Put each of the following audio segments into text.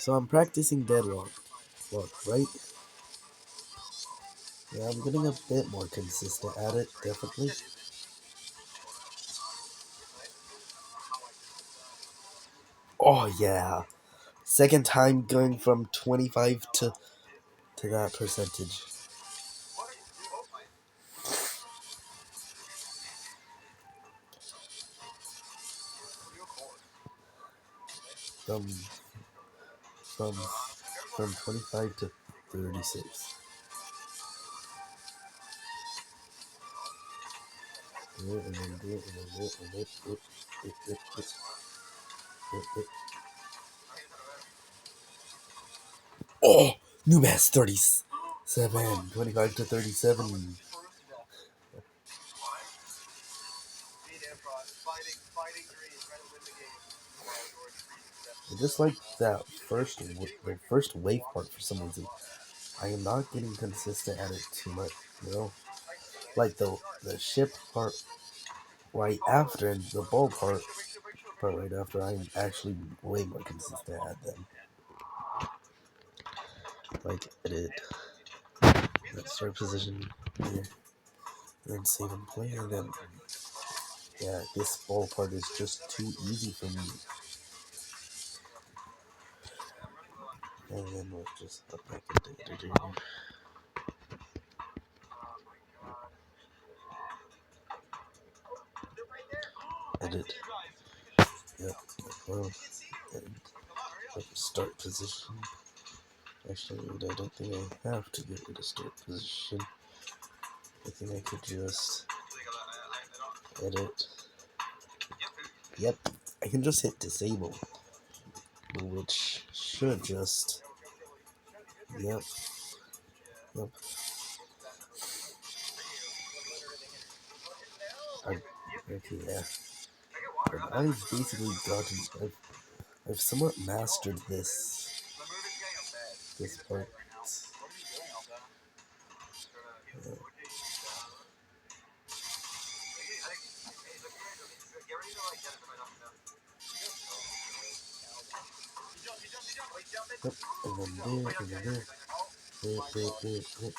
So I'm practicing deadlock, right? Yeah, I'm getting a bit more consistent at it, definitely. Oh yeah, second time going from 25 to that percentage. From from from 25 to 36. Do it and then do it and then do it and it. Oh, new mass 37, 25 to 37. I just like the first wave part for some reason. I am not getting consistent at it too much, you know? Like the ship part right after and the ball part right after, I'm actually way more consistent at them. Like edit, start position here, then save and play, and then yeah, this ball part is just too easy for me. And then we'll just hop back into editor. Edit. Yep. Well, and start position. Actually, I don't think I have to get rid of start position. I think I could just edit. Yep, I can just hit disable, which should just. Yep. Yep. Okay, yeah. But I've basically I've somewhat mastered this part. Uh, yep, and then there, and then there. There.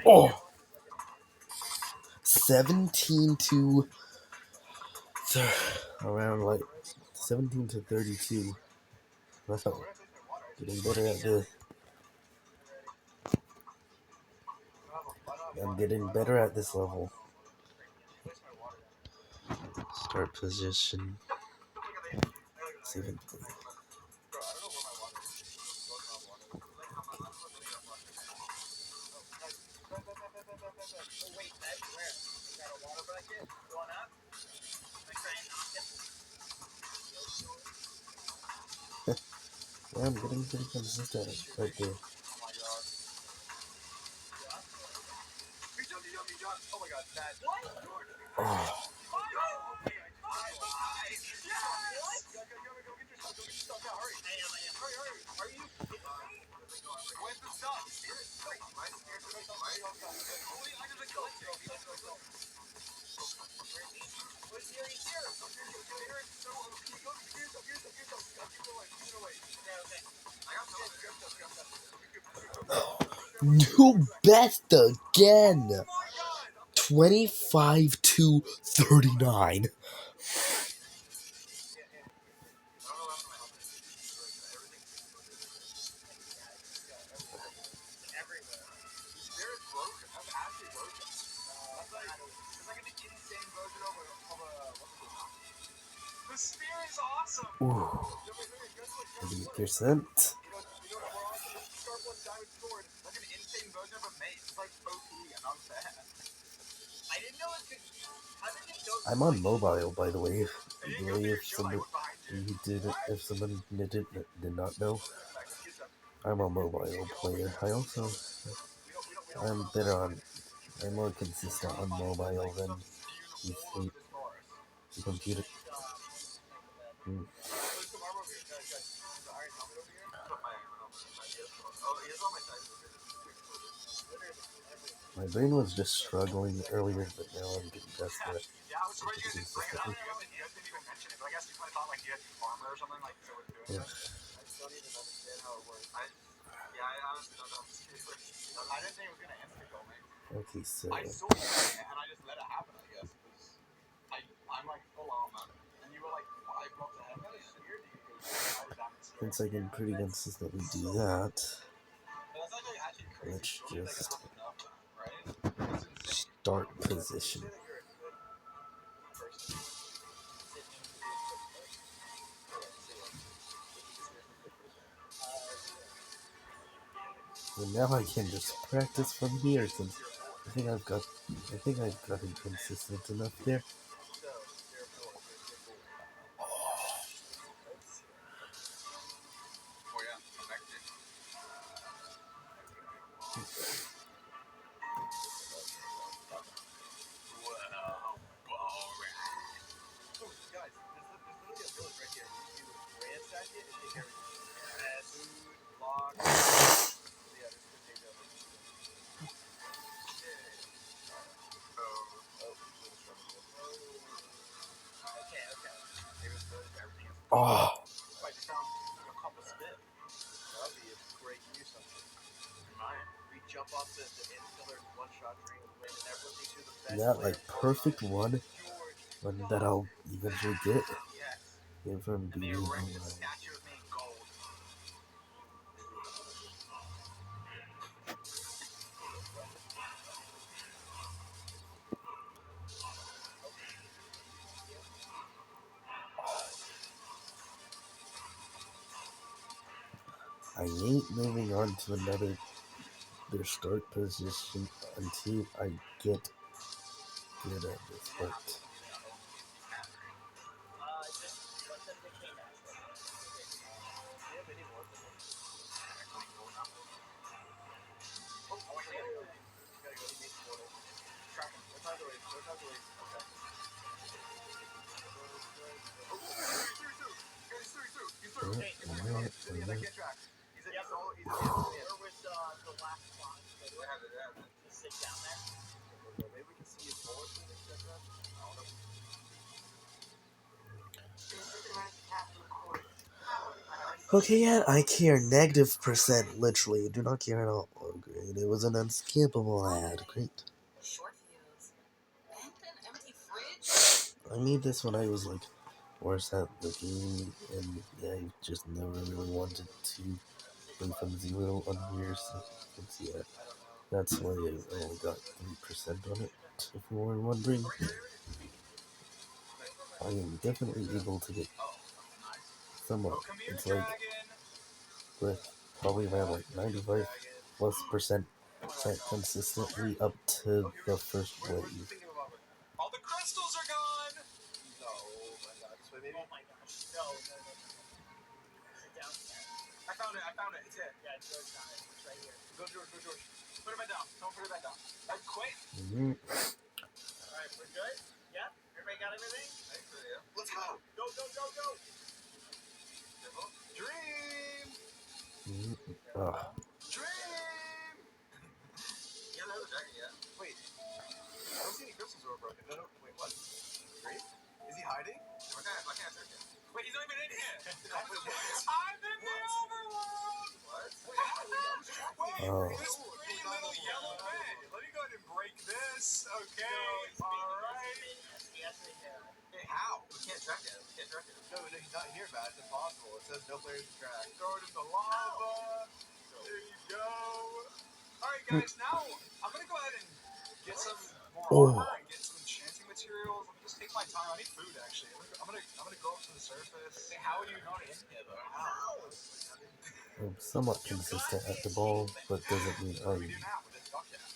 Oh! 17 to around like 17 to 32. Wow, getting better at this. I'm getting better at this level. Start position. Save and play. Yeah, I'm getting pretty consistent right there. Oh. New best again. 25 to 39. Ooh. 80%. I'm on mobile, by the way. If someone did not know, I'm a mobile player. I'm better on, I'm more consistent on mobile than the computer. Mm. My brain was just struggling earlier, but now I'm getting past that pretty consistently. Yeah. Okay, so since I can pretty consistently do that, let's just start position. And now I can just practice from here since I think I've gotten consistent enough there. Oh, that like perfect one that I'll eventually get came from beating online. I ain't moving on to their start position until I get good at this part. Okay, yeah, I care -% literally. Do not care at all. Oh, great. It was an unskippable ad. Great. I made this when I was like worse at the game, and yeah, I just never really wanted to play from zero on here, so yeah, that's why I only got 3% on it. If you were wondering, I am definitely able to get some up. It's like with probably around like 95+% consistently up to the first wave. All the crystals are gone! No, oh my god. So maybe. Oh my gosh. No, no, no, no. Sit down. I found it. It's it. Yeah, George got it. It's right here. Go, George. Put it back down. Don't put it back down. Quick. Alright, we're good? Yeah? Everybody got everything? Thanks for you. Let's go. Go. Dream! Dream! Yeah, no jacket yet. Wait. I don't see any crystals over broken. No. Wait, what? Dream? Is he hiding? I can't check him. Wait, he's not even in here. I'm in the overworld! What? Wait, this pretty little yellow bed. Let me go ahead and break this, okay? Alright. Hey, how? We can't track it. No, he's not here, Matt. It's impossible. It says no players to track. Throw it in the lava. There you go. Alright, guys, now I'm gonna go ahead and get some more armor and get some enchanting materials. Let me just take my time. I need food, actually. I'm gonna go up to the surface. Hey, how are you not in here, though? How? I'm somewhat consistent at the ball, but doesn't mean I'm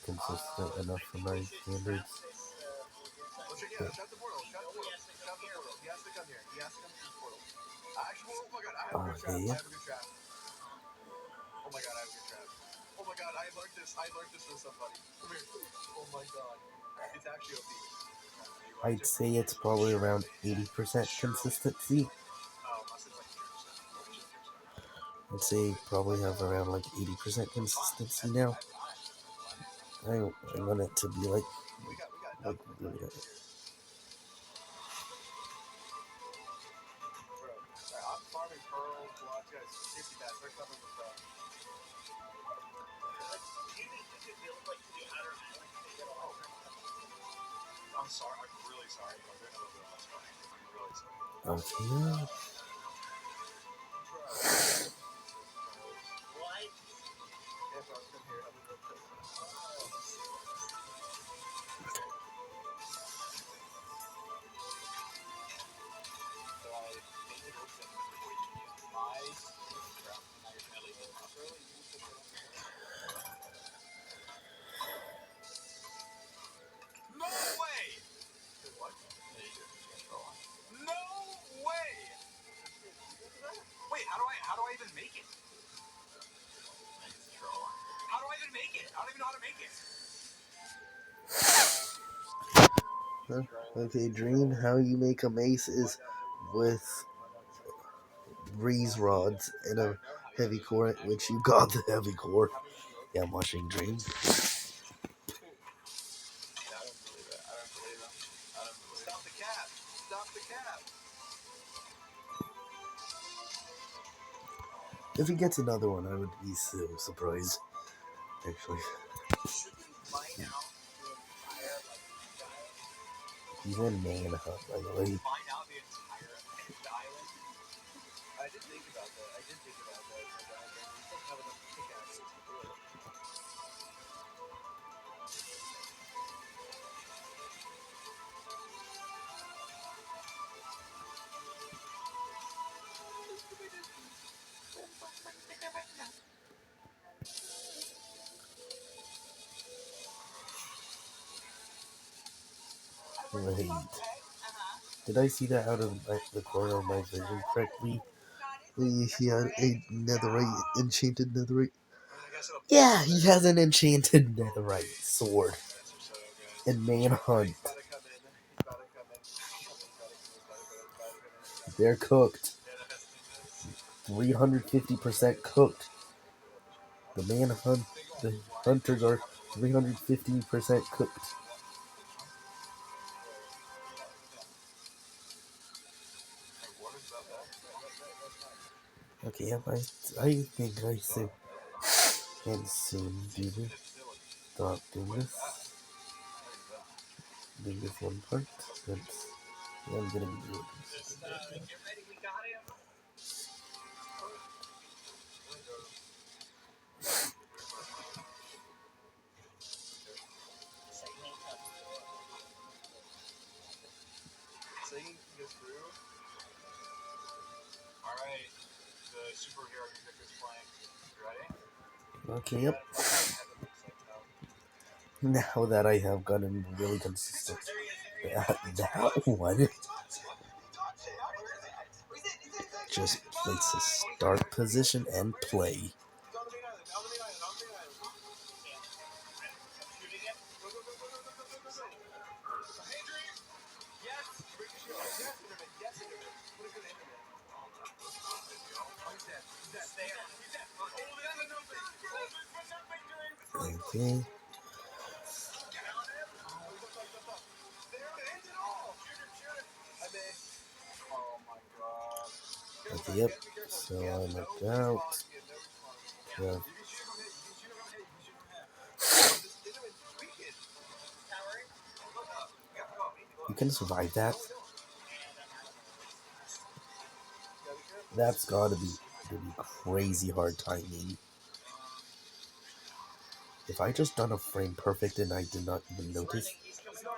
consistent enough for my standards. Yeah, shut the portal. Shut the portal. He has to come here. He has to come through the portal. Actually, oh my god, I have a good trap. Yeah. Oh my god, I have a good trap. Oh my god, I learned this from somebody. Come here. Oh my god. It's actually OP. I'd say it's probably around 80% consistency. I'd say probably have around like 80% consistency now. I want it to be like We got like enough of it really. here. Bro, I'm farming pearls, blocks, guys. Seriously, guys, they're coming with stuff. I'm sorry. I'm really sorry. I'm doing a little bit of less farming. I'm really sorry. Okay. Yeah, bro, come here. Help me real quick. So I made the rope that before you used my trap, and now you're gonna leave it off. Really? You put that on the No way! What? Yeah, you do. You got troll on. No way! Wait, how do I even make it? I use the troll on. How do I even make it? I don't even know how to make it. Okay, Dream, how you make a mace is with breeze rods and a heavy core, which you got the heavy core. Yeah, I'm watching Dream. I don't believe it. I don't believe him. I don't believe Stop the cap! Stop the cap! If he gets another one, I would be so surprised. Actually, Should we mine out the entire, island? he's in Manhunt, by the way. Mine out the entire island? I did think about that. I did think about that. But we just don't have enough pickaxes to do it. Wait, did I see that out of the corner of my vision correctly? He had a netherite, enchanted netherite. Yeah, he has an enchanted netherite sword in Manhunt. They're cooked. 350% cooked. The hunters are 350% cooked. Okay, I think I can soon do this. Stop doing this one part. Since yeah, I'm gonna be doing this. Get ready, we got him. Singing this through. Alright, the superhero music is playing. You ready? Okay, yep. Now that I have gotten really consistent, that one. Just place a start position and play. Okay. Okay, yep. So I'm about. Yeah. You can survive that. That's gotta be crazy hard timing. If I just done a frame perfect and I did not even notice.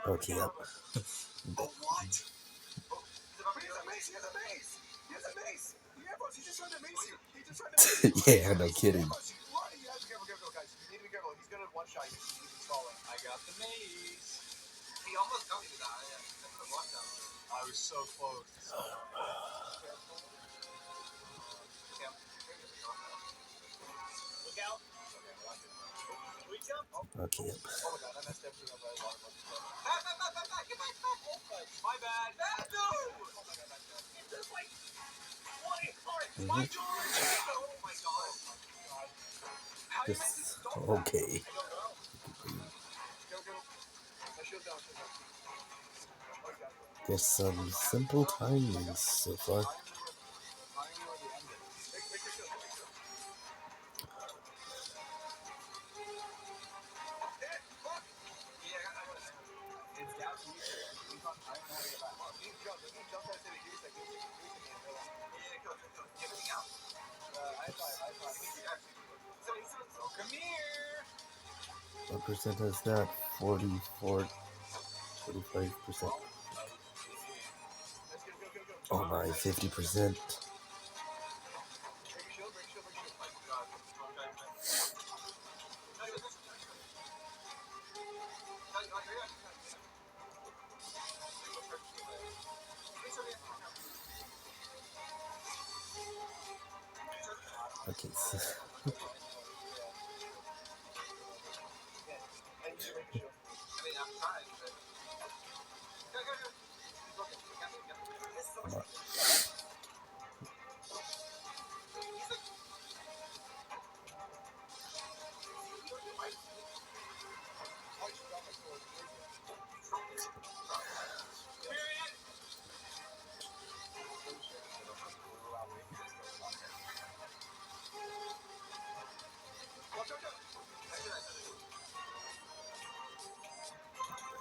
Okay, yep. Yeah, no kidding. I got the maze. He almost got me with that. I was so close. Look out. Okay, yep. Oh my god, I messed everything up by a lot of fucking stuff. Back, get back. My bad. No! Oh my god, there's like 20 parts. My George! Oh my god. How you make this Just stop that? okay. I don't know. There's some simple timings so far. What percent is that? 44, 45%. Oh my, 50%. Okay, so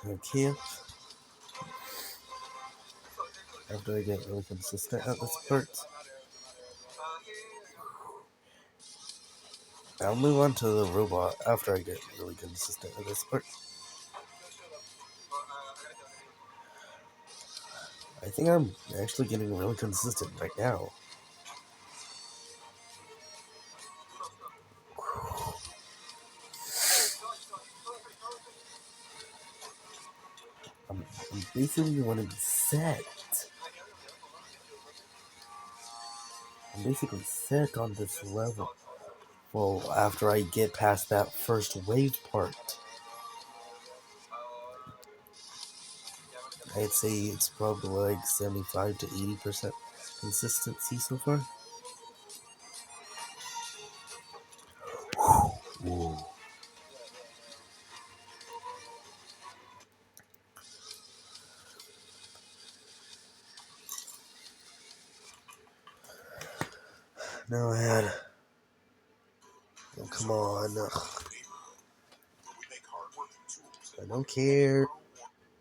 okay, after I get really consistent at this part, I'll move on to the robot after I get really consistent at this part. I think I'm actually getting really consistent right now. I'm basically want to be set. I'm basically set on this level. Well, after I get past that first wave part, I'd say it's probably like 75 to 80% consistency so far. Whoa. Now I had. Oh, come on. Ugh. I don't care.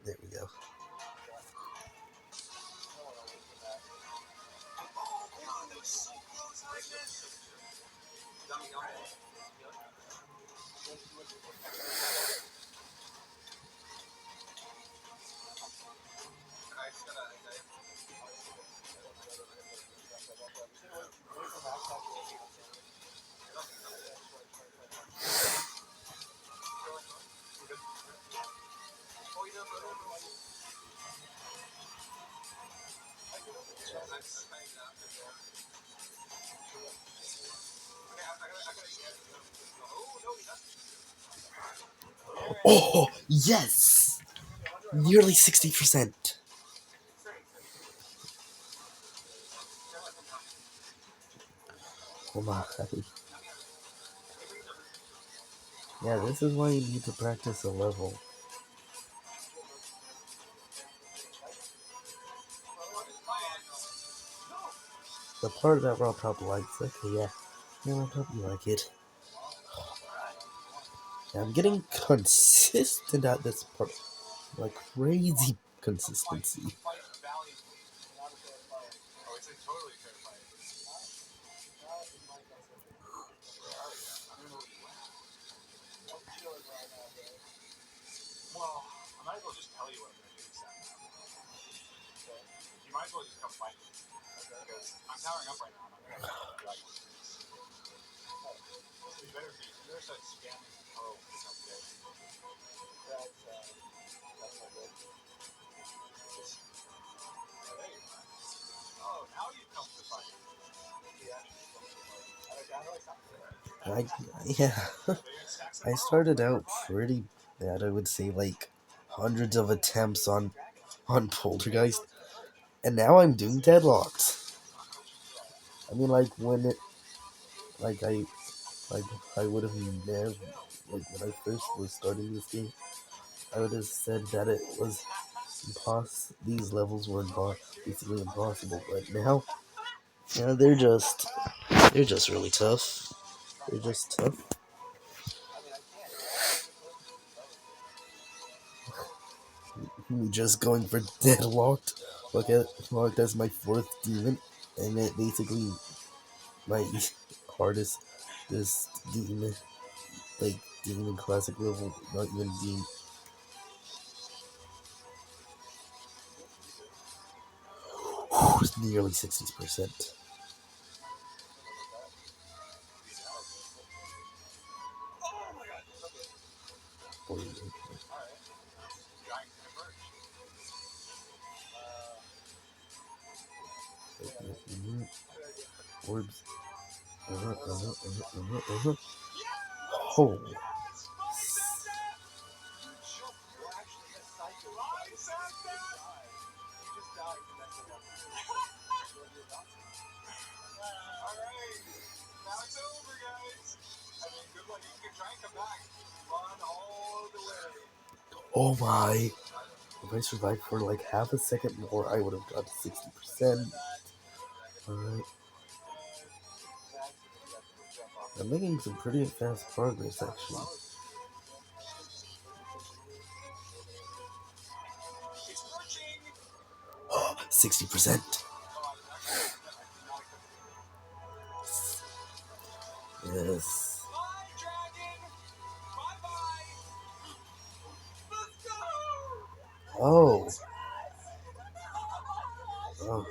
There we go. Oh, yes! Nearly 60%. Oh my. Yeah, this is why you need to practice a level. The part that Rob Top likes. Okay, yeah. Yeah, Rob Top, you like it. Yeah, I'm getting consistent at this part. Like crazy consistency. I, yeah, I started out pretty bad. I would say like hundreds of attempts on Poltergeist, and now I'm doing deadlocks. I mean, like when it, like like I would have never, like when I first was starting this game, I would have said that it was these levels were basically impossible, but now, yeah, they're just really tough. They're just tough. Just going for deadlocked. Locked as my fourth demon, and it basically my hardest this demon like demon classic level, not even demon. Nearly 60%. Orbs. Oh. Oh my. If I survived for like half a second more, I would have got 60%. Alright. I'm making some pretty fast progress, actually. 60%. Yes. Oh. Oh.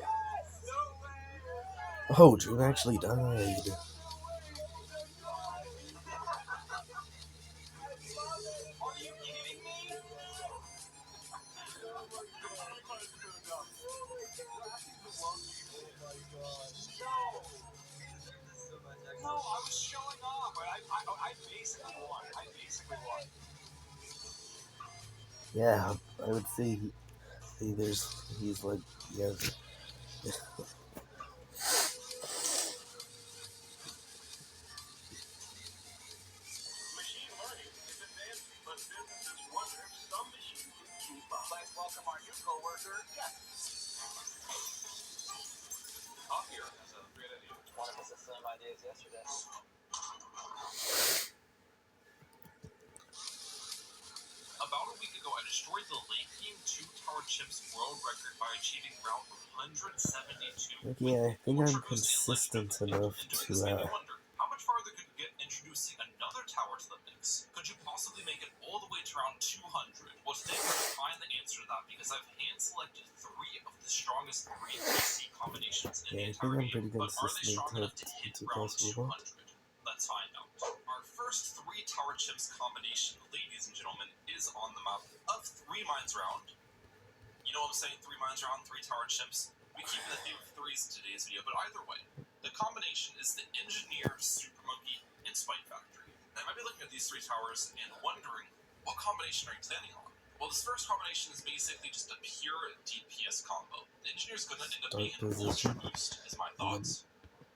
Oh, Dream actually died. Yeah, I would say he's like, yeah. About a week ago, I destroyed the late game 2 tower chips world record by achieving round 172 Like, with yeah, I the think I'm Ultra Boost and Legend of consistent the Night. enough And doing to, this made me wonder, how much farther could you get introducing another tower to the mix? Could you possibly make it all the way to round 200? Well, today we're going to find the answer to that because I've hand selected 3 of the strongest 3 PC combinations in the yeah, I think entire I'm game. pretty But are they consistent strong at enough to hit round 2,000 a 200? month. Let's find out. Our first 3 tower chips combination, ladies and gentlemen, is on the map of 3 mines round. You know what I'm saying? 3 mines round, 3 tower chips. We keep the theme of threes in today's video, but either way, the combination is the Engineer, Super Monkey, and Spike Factory. Now, I might be looking at these 3 towers and wondering, what combination are you planning on? Well, this first combination is basically just a pure DPS combo. The Engineer's gonna end up Start being an Ultra position, Boost, is my and then thoughts.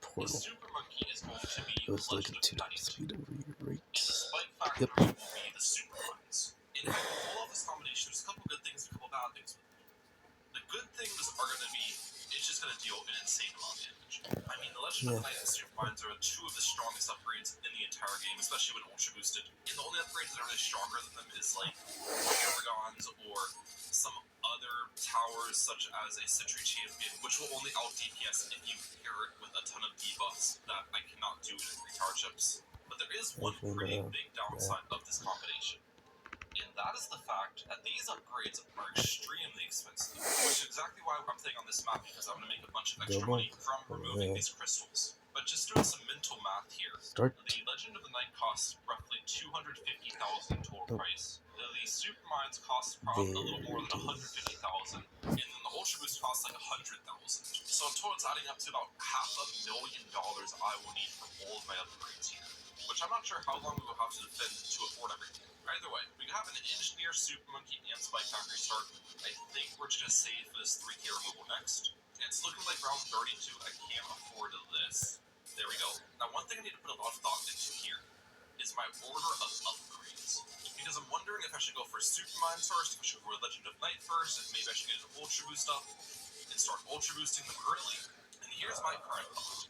The portal. Super Monkey is going to be the Goes like a Legend of 2 the times Night, speed over your and the rate. Spike Yep. Factory will be the Super Mines. And if I can pull off this combination, there's a couple good things and a couple bad things with it. The good things are going to be, it's just going to deal an insane amount of damage. I mean, the Legend of the Night and Super Mines are 2 of the strongest upgrades in the entire game, especially when Ultra Boosted. And the only upgrades that are really stronger than them is like Paragons or some other towers, such as a Sentry Champion, which will only out DPS if you pair it with a ton of debuffs that I cannot do in 3 tower chips. But there is one pretty big downside of this combination. And that is the fact that these upgrades are extremely expensive, which is exactly why I'm playing on this map, because I'm going to make a bunch of extra money from removing these crystals. But just doing some mental math here, Start. the Legend of the Night costs roughly 250,000 in total price. The Super Mines cost probably a little more than 150,000, and then the Ultra Boost costs like 100,000. So in total, it's adding up to about $500,000 I will need for all of my upgrades here, which I'm not sure how long we will have to defend to afford everything. Either way, we have an Engineer, Super Monkey, and Spike Factory start. I think we're just going to save for this 3K removal next. And it's looking like round 32, I can't afford this. There we go. Now, one thing I need to put a lot of thought into here is my order of upgrades. Because I'm wondering if I should go for Supermine first, if I should go for Legend of Night first, if maybe I should get an Ultra Boost up and start Ultra Boosting them early. And here's my current thought.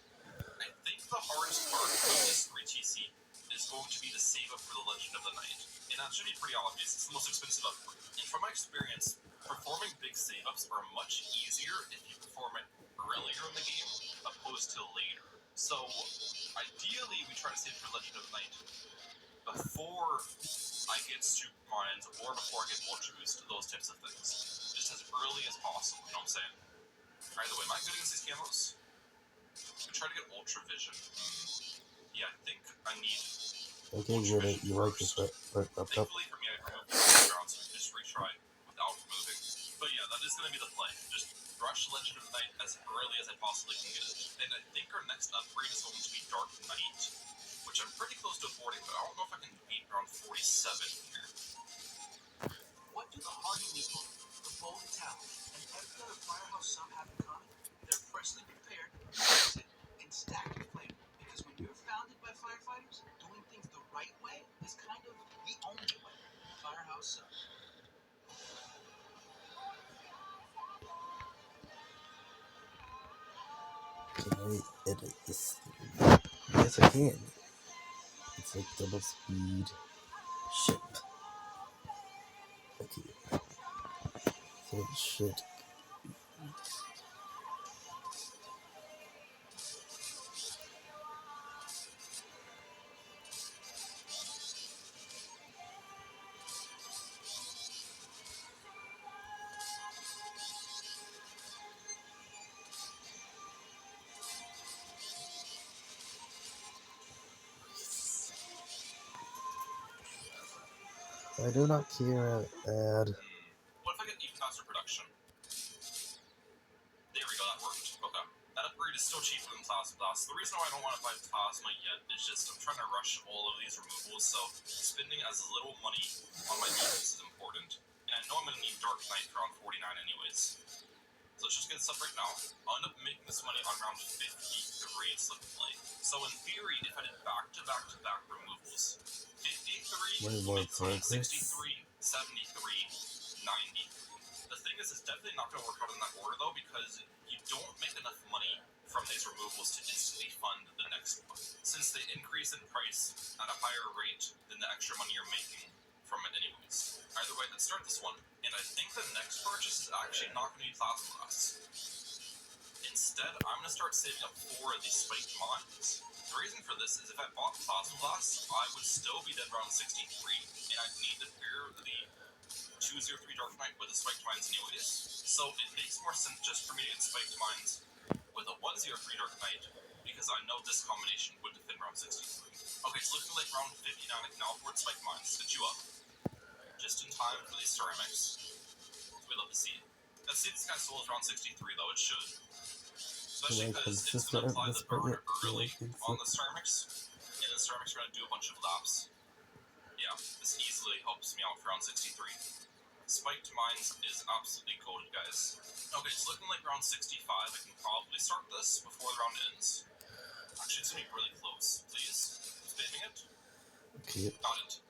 I think the hardest part of this 3TC is going to be the save up for the Legend of the Night. And that should be pretty obvious. It's the most expensive upgrade. And from my experience, performing big save ups are much easier if you perform it earlier in the game opposed to later. So ideally we try to save for Legend of the Night before I get Super Mines or before I get Ultra Boost, those types of things. Just as early as possible, you know what I'm saying? Either way, am I good against these camos? We try to get Ultra Vision. Yeah, I think I need Okay, Ultra Vision you like first. this, but Thankfully for me, I removed the first round, so we can just retry without removing. But yeah, that is going to be the play. Just rush Legend of the Night as early as I possibly can get it. And I think our next upgrade is going to be Dark Knight, which I'm pretty close to affording, but I don't know if I can beat around 47 here. What do the Hardy People, the Bold Talent, and every other Firehouse sub have in common? They're freshly prepared, roasted, and stacked with flavor. Because when you're founded by firefighters, doing things the right way is kind of the only way. Firehouse sub. can I edit this? Yes, I can. It's like double speed ship. Okay. So it should. I do not care. Add. What if I get even faster production? There we go, that worked. Okay. That upgrade is still cheaper than Plasma Blast. The reason why I don't want to buy Plasma yet is just I'm trying to rush all of these removals, so spending as little money on my defense is important. And I know I'm going to need Dark Knight for round 49 anyways. So let's just get this up right now. I'll end up making this money on round 53, it's looking like. So in theory, if I did back-to-back-to-back removals, 53 will make around 63, 73, 90. The thing is, it's definitely not going to work out in that order, though, because you don't make enough money from these removals to instantly fund the next one, since they increase in price at a higher rate than the extra money you're making from it anyways. Either way, let's start this one. And I think the next purchase is actually not going to be Plasma Blasts. Instead, I'm going to start saving up 4 of these Spiked Mines. The reason for this is if I bought Plasma Blasts, I would still be dead round 63, and I'd need to pair the 203 Dark Knight with the Spiked Mines anyways. So it makes more sense just for me to get Spiked Mines with a 103 Dark Knight, because I know this combination would defend round 63. Okay, it's looking like round 59 I can now afford Spiked Mines. Stitch you up. Just in time for these ceramics. We love to see it. Let's see if this guy souls around 63 though, it should. Especially because it's going to apply the burn early on the ceramics. And the ceramics are going to do a bunch of laps. Yeah, this easily helps me out for round 63. Spiked Mines is absolutely goated, guys. Okay, it's looking like round 65. I can probably start this before the round ends. Actually, it's going to be really close. Please. Spamming it. Okay. Got it.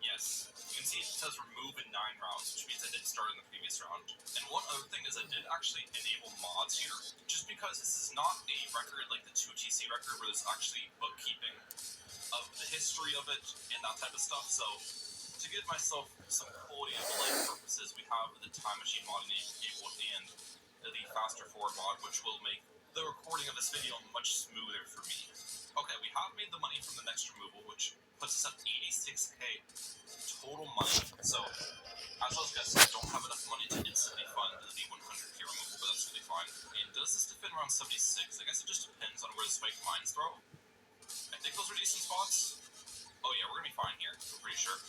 Yes. You can see it says remove in 9 rounds, which means I did start in the previous round. And one other thing is I did actually enable mods here, just because this is not a record like the 2TC record where there's actually bookkeeping of the history of it and that type of stuff. So to give myself some quality of life purposes, we have the Time Machine mod enabled and the Faster Forward mod, which will make the recording of this video much smoother for me. Okay, we have made the money from the next removal, which puts us at 86k total money. So, as I was guessing, I don't have enough money to instantly fund the 100k removal, but that's really fine. And does this defend around 76? I guess it just depends on where the Spiked Mines throw. I think those are decent spots. Oh yeah, we're gonna be fine here, I'm pretty sure.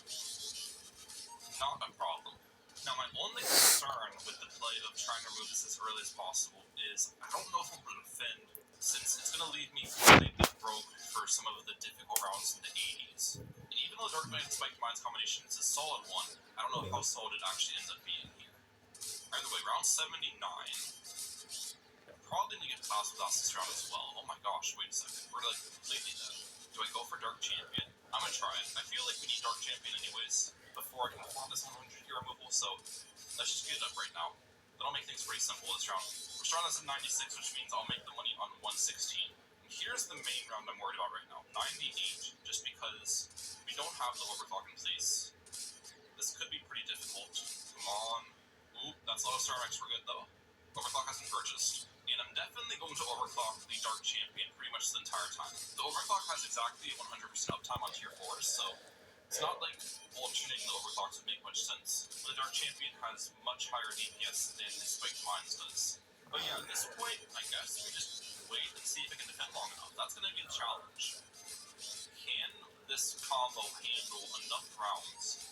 Not a problem. Now, my only concern with the play of trying to remove this as early as possible is I don't know if I'm going to defend, since it's going to leave me completely broke for some of the difficult rounds in the 80s. And even though Dark Knight and Spiked Mines combination is a solid one, I don't know how solid it actually ends up being here. Either way, round 79. Probably going to get Plasma Blast this round as well. Oh my gosh, wait a second. We're like completely dead. Do I go for Dark Champion? I'm going to try it. I feel like we need Dark Champion anyways. before I can perform this 100 year removal, so let's just get it up right now. That'll make things pretty simple this round. We're starting this at 96, which means I'll make the money on 116. And here's the main round I'm worried about right now. 98, just because we don't have the overclock in place. This could be pretty difficult. Come on. Ooh, that's a lot of Star Max. We're good, though. Overclock has been purchased. And I'm definitely going to overclock the Dark Champion pretty much the entire time. The overclock has exactly 100% uptime on tier 4s, so it's not like alternating the overclocks would make much sense. The Dark Champion has much higher DPS than the Spiked Mines does. But yeah, at this point, I guess we just wait and see if it can defend long enough. That's going to be the challenge. Can this combo handle enough rounds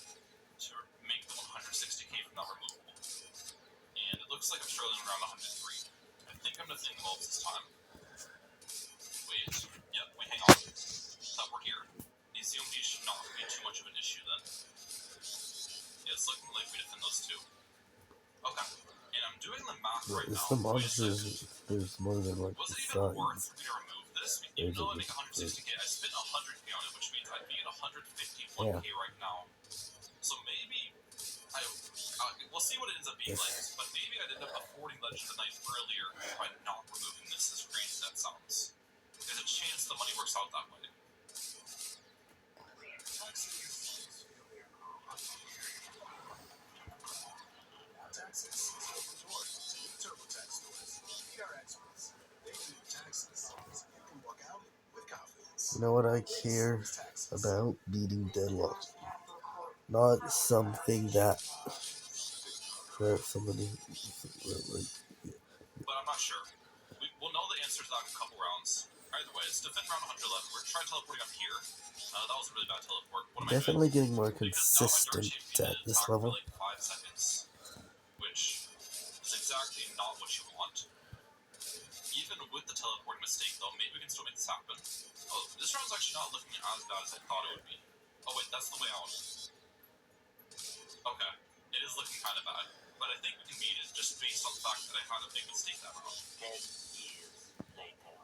to make the 160k from that removal? And it looks like I'm struggling around 103. I think I'm defending the wolves this time. Wait, yep, wait, hang on. Thought we're here. These ZMD should not be too much of an issue then. Yeah, it's looking like we defend those two. Okay, and I'm doing the math right now. It's the monsters. There's more than like Was the it even worth signs. me to remove this? Even though I make 160k, I spent 100k on it, which means I'd be at 151k right now. So maybe we'll see what it ends up being like. But maybe I'd end up affording Legend of the Night earlier by not removing this, as crazy as that sounds. There's a chance the money works out that way. Taxes is open door to new TurboTax stores. We are experts. They do taxes, so you can walk out with confidence. You know what I care about? Beating deadlock. Not something that somebody like. But I'm not sure. We'll know the answers in a couple rounds. Either way, it's defend round 111. We're trying teleporting up here. That was a really bad teleport. What am I Definitely doing? getting more consistent at this level. For like 5 seconds, which is exactly not what you want. Even with the teleporting mistake, though, maybe we can still make this happen. Oh, this round's actually not looking as bad as I thought it would be. Oh wait, that's the way out. Okay, it is looking kind of bad, but I think we can beat it just based on the fact that I had a big mistake that round. 10 years later.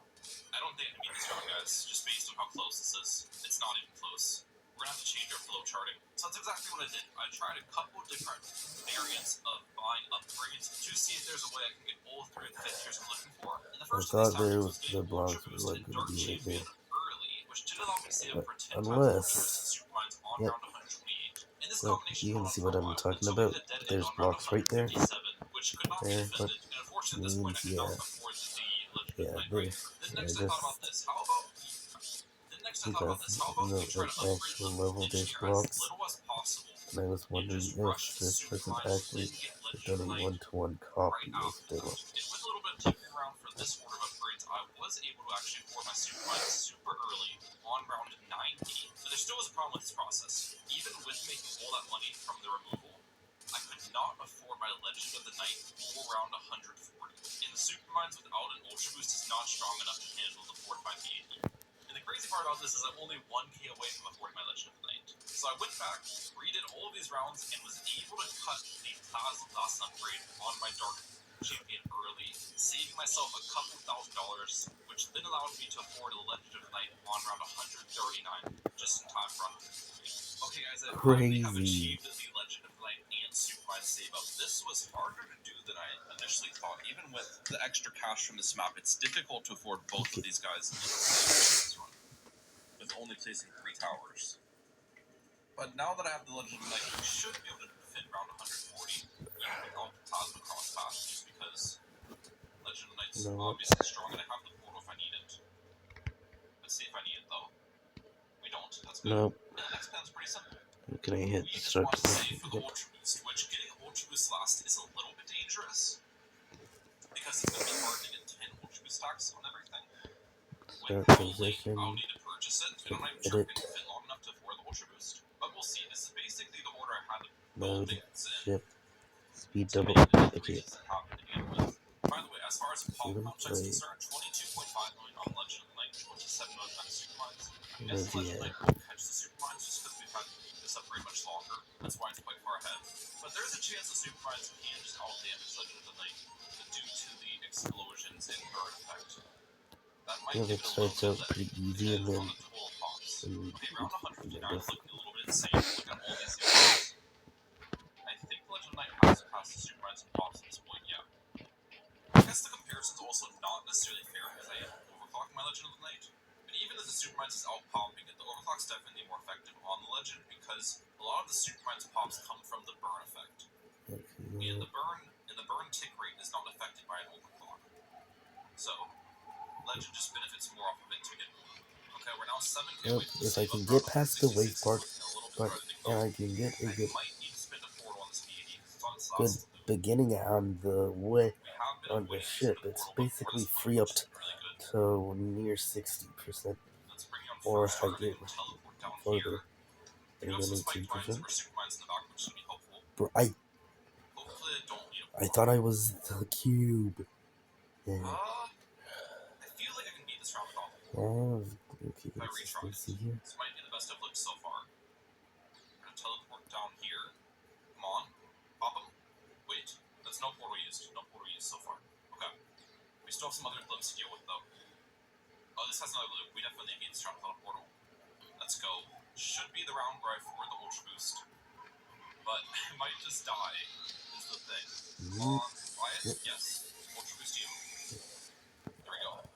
I don't think I can beat this round, guys, just based on how close this is. It's not even close. We're gonna have to change our flow charting. So that's exactly what I did. I tried a couple different variants of buying upgrades to see if there's a way I can get all 3 of the features I'm looking for. And the first of these tactics was getting Ultra Boosted Dark Champion early, which did allow me to save up for 10 times Ultra Boosted Super Mines on round 128. And this combination you can see what I'm talking about. There's blocks right there. Which could not be defended. And unfortunately, at this point, I could not afford the Legend of the Night right here. Then next I thought about this. How about we try to upgrade the level engineer there's as blocks. little as possible, And I was wondering if this person actually had done a one-to-one copy of Deadlock. And with a little bit of tinkering around for this order of upgrades, I was able to actually afford my super mines super early on round 90. But there still was a problem with this process. Even with making all that money from the removal, I could not afford my Legend of the Night all round 140. And the super mines without an ultra boost is not strong enough to handle the 4580. And the crazy part about this is I'm only 1k away from affording my Legend of the Night. So I went back, redid all of these rounds, and was able to cut the Plasma Blast upgrade on my Dark Champion early, saving myself a couple $1,000s, which then allowed me to afford a Legend of the Night on round 139, just in time for 140. Okay guys, I finally have achieved the Legend of the Night and Super Mine save up. This was harder to do than I initially thought. Even with the extra cash from this map, it's difficult to afford both of these guys in this run, with only placing 3 towers. But now that I have the Legend of the Night, we should be able to defend round 140, even without Plasma Cross Pass, just because Legend of the Night's obviously strong and I have the portal if I need it. Let's see if I need it though. We don't, that's good. Nope. And the next plan's pretty simple. Can I hit We just start want to save for the Ultra Boost, which getting Ultra Boost last is a little bit dangerous, because it's going to be hard to get 10 Ultra Boost stacks on everything. Start position. I'll need to purchase it, and I'm not even sure if it's been long enough to afford the Ultra Boost. But we'll see. This is basically the order I had to build things in. Ship. Speed double. Okay. By the way, as far as pop pump checks concerned, 22.5 million on Legend of the Night, 27 million on Super Mines. I guess the Legend of the Night won't catch the Super Mines just because we've had this upgrade much longer. That's why it's quite far ahead. But there's a chance the Super Mines can just out-damage Legend of the Night due to the explosions and burn effect. That might It starts out pretty easy and then okay, round 159 looking a little bit insane. Look at all these units. I think Legend of Knight has passed the Supermines and Pops at this point, yeah. I guess the comparison's also not necessarily fair because I am overclocking my Legend of the Knight. But even if the Supermines is outpopping it, the overclock's definitely more effective on the Legend because a lot of the Supermines pops come from the burn effect. And the burn tick rate is not affected by an overclock. So Legend just benefits more off of it to get more. Okay, we're now 7k away from the If I save can up. get We're past the 66 wave is part, looking a little bit but threatening and though. I can get a I good might need to spend a portal on this VAD because it's on its good last loop. beginning on the way We have been on the avoiding using ship. the It's portal before basically this point, free up which is really good. to near 60%, Let's bring you on or first I target get and teleport down further. here. We do And have then some spike mines 18%. or super mines in the back, which should be helpful. Bro, Hopefully I don't need a I portal. thought I was the cube. Yeah. I feel like I can beat this round without the portal. Oh, okay, If I retry it. consistency here. This might be the best I've looked so far. I'm gonna teleport down here. Come on. Pop him. Wait. That's no portal used. No portal used so far. Okay. We still have some other glimpses to deal with though. Oh, this has another loop. We definitely beat this round without a portal. Let's go. Should be the round where I forward the ultra boost. But I might just die, is the thing. Come on, Wyatt? Yes. Ultra boost you. There we go.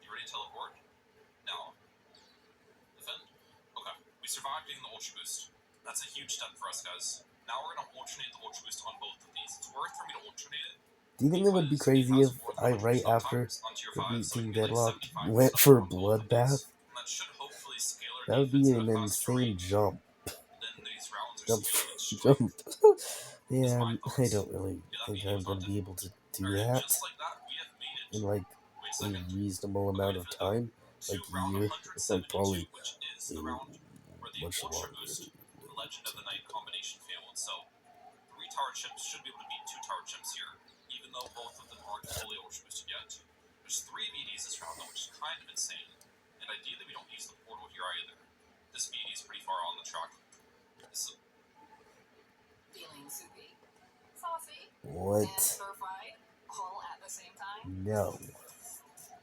You ready to teleport? Now. Defend. Okay. We survived getting the ultra boost. That's a huge step for us, guys. Now we're gonna alternate the ultra boost on both of these. It's worth for me to alternate it. Do you think it would be crazy if I, right after beating Deadlock, went for Bloodbath? That should hopefully scale our That would be defense an at a faster insane rate. jump. Then these rounds are Jump. scaled with Jump. strength. Yeah, My I thoughts. don't really Yeah, that think meeting I'm was going to haunted. be able to do Alright, that just like that, we have made it. in like Wait a a second. reasonable Okay, amount wait of for it though. time, To like round year, 172, probably which is the a round where the much Ultra longer. Boost, the Legend of the Night combination failed. So, 3 tower chips should be able to beat 2 tower chips here, even though both of them aren't fully Ultra Boosted yet. There's 3 BDs this round though, which is kind of insane. And ideally we don't use the portal here either. This BD is pretty far on the track. This is Feeling soupy, saucy, What? and stir-fried, all at the same time? No.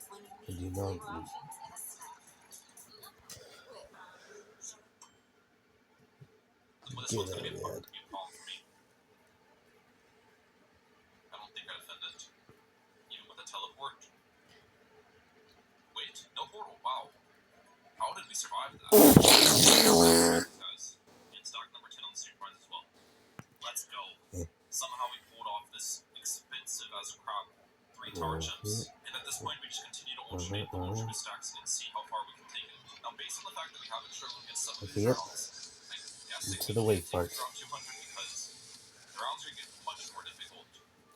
When you I do need not flavor need. options and a snack. well, this Get one's out going to of be a that. problem for me. I don't think I defend it. Even with a teleport. Wait, no portal. Wow. How did we survive that? Guys, and stock number 10 on the super mines as well. Let's go. Somehow we pulled off this expensive as crap 3 tower chips. And at this point, we just continue to alternate the ultra boost stacks and see how far we can take it. Now, based on the fact that we haven't struggled against some of these Yep. rounds, I'm guessing To we the can't wave take part. this round 200 because the rounds are getting much more difficult.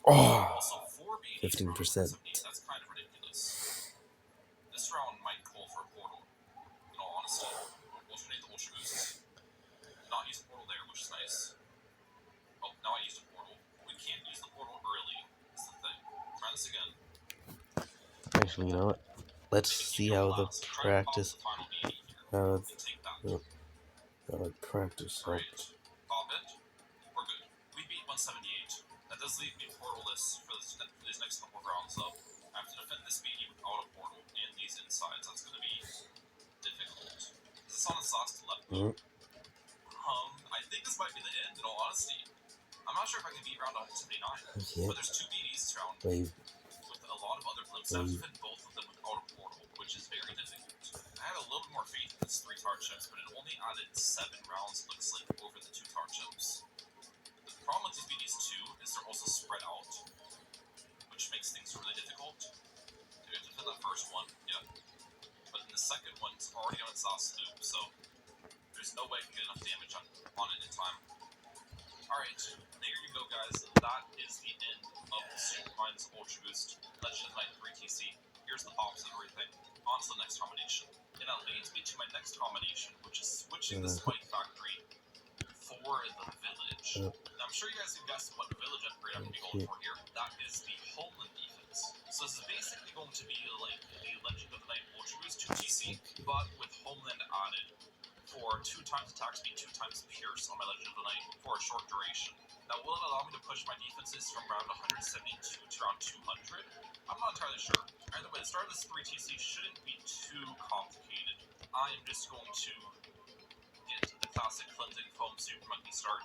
Oh, Also, 4 BDs 15%. that's kind of ridiculous. This round might call for a portal. In all honesty, alternate the ultra boost. Not use the portal there, which is nice. Oh, now I used a portal. We can't use the portal early. That's the thing. Try this again. Actually, you know what? Let's see how the practice. How the practice help. Alright. Pop it. We're good. We beat 178. That does leave me portalless for these next couple of rounds, though. I have to defend this BD without a portal and these insides. That's going to be difficult. Is this on its last left loop? I think this might be the end, in all honesty. I'm not sure if I can beat round 179. But there's 2 BDs this round. Wave. With a lot of other blips. I have to defend both of them without a portal, which is very difficult. I had a little bit more faith in this 3 tower chips, but it only added 7 rounds, looks like, over the 2 tower chips. The problem with these BDs too is they're also spread out, which makes things really difficult. We have to defend that first one, yeah. But then the second one's already on its last loop, so there's no way I can get enough damage on it in time. Alright, there you go, guys. That is the end of the Supermines Ultra Boost Legend of Night 3TC. Here's the pops and everything. On to the next combination. And that leads me to my next combination, which is switching the Spike Factory for the Village. Now, I'm sure you guys can guess what Village upgrade I'm going to be going for here. That is the Homeland defense. So this is basically going to be like the Legend of the Night Ultra Boost 2TC, but with Homeland added. For 2 times attack speed, 2 times pierce on my Legend of the Night for a short duration. Now, will it allow me to push my defenses from round 172 to round 200? I'm not entirely sure. Either way, the start of this 3TC shouldn't be too complicated. I am just going to get fantastic cleansing foam super monkey start,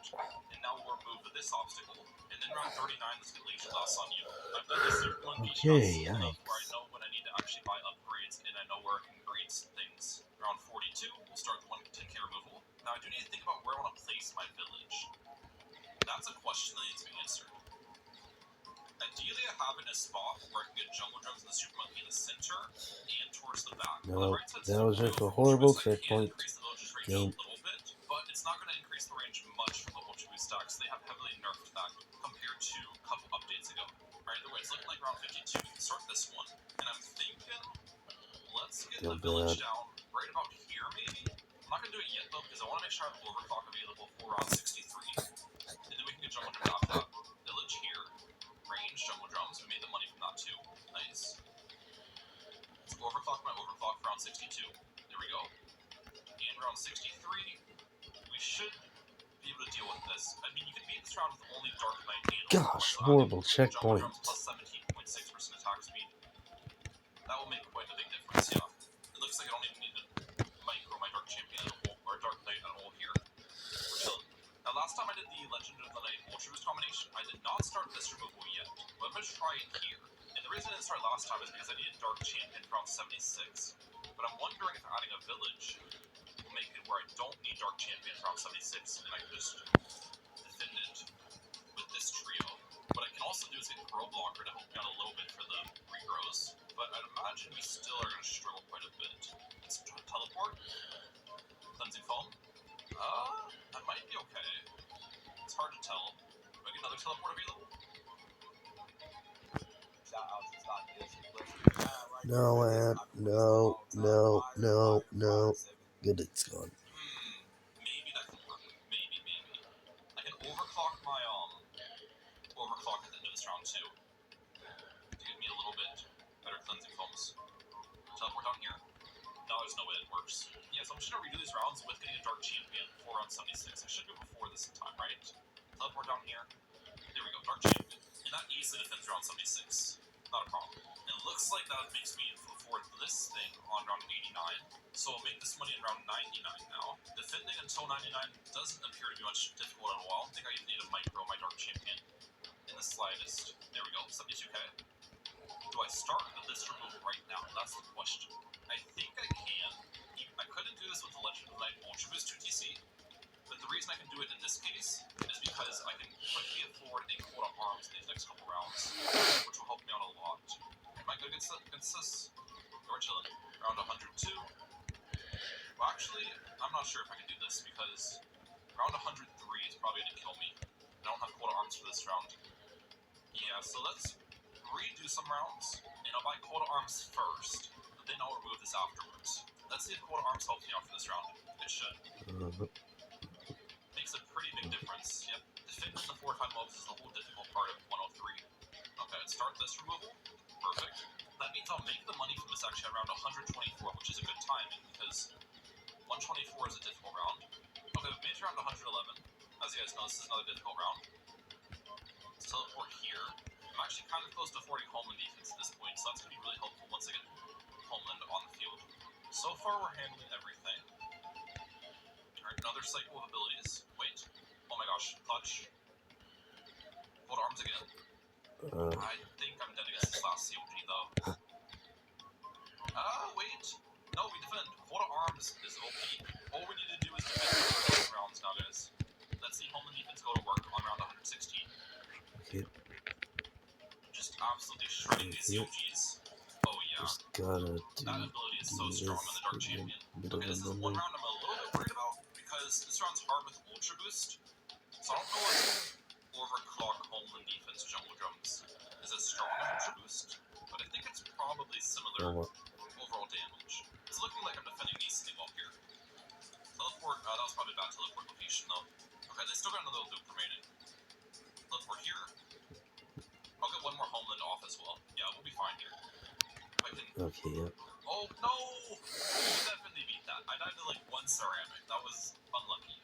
and now we'll remove this obstacle. And then round 39, let's get leash loss on you. I've done this super monkey Okay, enough where I yikes. know when I need to actually buy upgrades, and I know where I can grade things. Round 42, we'll start the 10k removal. Now I do need to think about where I want to place my village. That's a question that needs to be answered. Ideally, I have it in a spot where I can get jungle drums and the super monkey in the center and towards the back. No, Right side that was just a super horrible boost, I can checkpoint. increase the village's range Game. a little bit, but it's not going to increase the range much from the ultra boost stacks. They have heavily nerfed that compared to a couple updates ago. Alright, either way, it's looking like round 52. We can start this one, and I'm thinking, let's get the village down right about here, maybe. I'm not going to do it yet though, because I want to make sure I have overclock available for round 63, and then we can get jungle drums after that. Village here. Range, jungle drums, we made the money from that too. Nice. Let's overclock my overclock for round 62. There we go. And round 63, we should be able to deal with this. I mean, you can beat this round with only Dark Knight and Gosh, so horrible jungle checkpoint. drums plus 17.6% attack speed. That will make quite a big difference, yeah. It looks like I don't even need to micro my Dark Champion at all, or Dark Knight at all here. We're chilling. Now, last time I did the Legend of the Night Ultra Boost combination, I did not start this removal yet, but I'm going to try it here. And the reason I didn't start last time is because I needed Dark Champion for round 76. But I'm wondering if adding a village will make it where I don't need Dark Champion for round 76, and I can just defend it with this trio. What I can also do is get Grow Blocker to help me out a little bit for the regrows, but I'd imagine we still are going to struggle quite a bit. Let's teleport. Cleansing Foam. That might be okay. It's hard to tell. Do I get another teleport available? No, man. No. Good, it's gone. Maybe that can work. Maybe. I can overclock my overclock at the end of this round too. To give me a little bit better cleansing foams. Teleport down here. No, there's no way it works. Yeah, so I'm just gonna redo these rounds with getting a Dark Champion for round 76. I should go before this time, right? Teleport down here. There we go, Dark Champion. And that easily defends round 76. Not a problem. And it looks like that makes me afford this thing on round 89. So I'll make this money in round 99 now. Defending until 99 doesn't appear to be much difficult at all. I don't think I even need to micro my Dark Champion in the slightest. There we go, 72k. Do I start with this removal right now? That's the question. I think I can. I couldn't do this with the Legend of the Night Ultra Boost 2TC, but the reason I can do it in this case is because I can quickly afford a quota arms in these next couple rounds, which will help me out a lot. Am I good against this? We're chilling. Round 102. Well, actually, I'm not sure if I can do this because round 103 is probably going to kill me. I don't have quota arms for this round. Yeah, so let's redo some rounds, and I'll buy quota arms first, but then I'll remove this afterwards. Let's see if quota arms helps me out for this round. It should. Makes a pretty big difference. Yep. Defending the 4 or 5 mobs is the whole difficult part of 103. Okay, let's start this removal. Perfect. That means I'll make the money from this actually around 124, which is a good timing, because 124 is a difficult round. Okay, we've made it around 111. As you guys know, this is another difficult round. Let's teleport here. I'm actually kind of close to 40 Homeland defense at this point, so that's going to be really helpful once I get Homeland on the field. So far, we're handling everything. Alright, another cycle of abilities. Wait. Oh my gosh. Clutch. Hold arms again. I think I'm dead against this last COG, though. Wait. No, we defend. Hold arms is OP. All we need to do is defend for rounds now, guys. Let's see Homeland defense go to work on round 116. Okay. Just absolutely shredding these COGs. Oh yeah. Just gotta that ability is so strong on the Dark Champion. Okay, this is one round I'm a little bit worried about because this round's hard with Ultra Boost. So I don't know if Overclock Homeland Defense Jungle Drums is as strong as Ultra Boost, but I think it's probably similar overall damage. It's looking like I'm defending decently well here. Teleport, that was probably a bad teleport location though. Okay, they still got another loop remaining. Teleport here. I'll get one more Homeland off as well. Yeah, we'll be fine here. If I can... Okay, yeah. Oh, no! We definitely beat that. I died to like one ceramic. That was unlucky.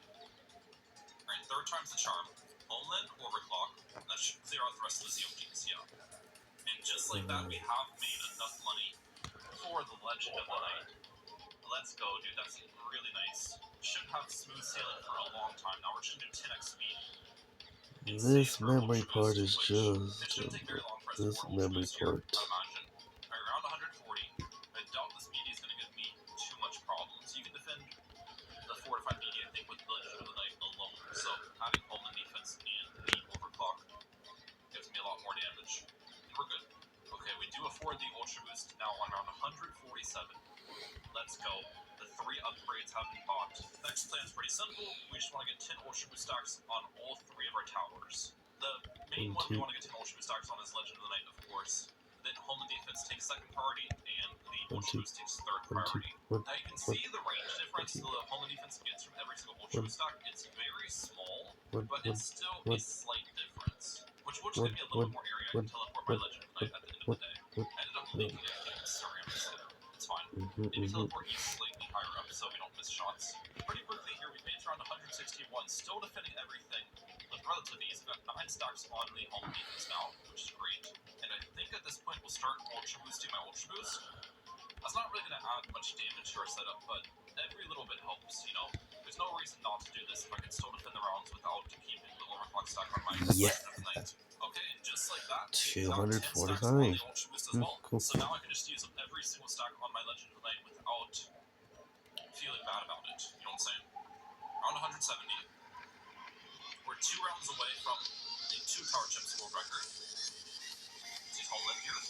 Alright, third time's the charm. Homeland, Overclock. That should clear out the rest of the COGs, yeah. And just like that, we have made enough money for the Legend of the Night. Let's go, dude. That's really nice. Should have smooth sailing for a long time. Now we're just gonna do 10x speed. This memory part is just It shouldn't take very long for us to this afford Ultra memory Boost here, part. I imagine. Alright, around 140. I doubt this media is gonna give me too much problems. You can defend the fortified media, I think, with Legend of the Night alone. So adding Homeland Defense and the Overclock gives me a lot more damage. And we're good. Okay, we do afford the Ultra Boost now on round 147. Let's go. The 3 upgrades have been bought. Next plan is pretty simple. We just want to get 10 Ultra Boost stacks on all 3 of our towers. The main one we want to get 10 Ultra Boost stacks on is Legend of the Night, of course. Then Homeland Defense takes second priority, and the Ultra Boost takes third priority. Now you can see the range difference the Homeland Defense gets from every single Ultra Boost stack. It's very small, but it's still a slight difference. Which will just give me a little bit more area I can teleport my Legend of the Night at the end of the day. I ended up making a huge sorry, I'm just there. It's fine. Maybe teleport you slightly higher up so we don't miss shots. Pretty quickly here, we've made it around 161, still defending everything. But relative ease, I've got 9 stacks on the home defense now, which is great. And I think at this point we'll start Ultra Boosting my Ultra Boost. That's not really going to add much damage to our setup, but every little bit helps, you know? There's no reason not to do this if I can still defend the rounds without keeping the overclock stack on my Yeah. Legend of the Night. Okay, and just like that, 245. Cool. so now I can just use up every single stack on my Legend of the Night without feeling bad about it. You know what I'm saying? Round 170. We're 2 rounds away from a 2 tower chips world record. See Homeland here.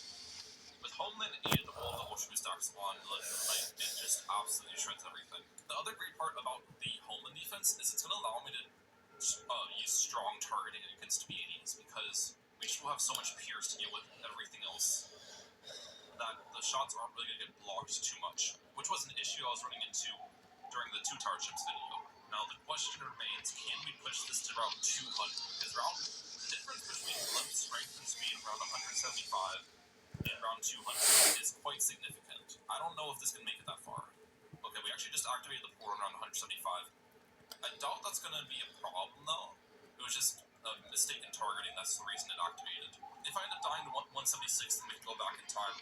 With Homeland and all the Ultra Boost stacks on Legend of the Night, it just absolutely shreds everything. The other great part about the Homeland defense is it's going to allow me to use strong targeting against BADs because we just will have so much Pierce to deal with everything else that the shots aren't really going to get blocked too much, which was an issue I was running into during the 2 tower chips video. Now the question remains, can we push this to round 200? Because the difference between limp strength and speed around 175 and round 200 is quite significant. I don't know if this can make it that far. Okay, we actually just activated the portal around 175. I doubt that's going to be a problem though. It was just a mistake in targeting, that's the reason it activated. If I end up dying to 176, then we can go back in time.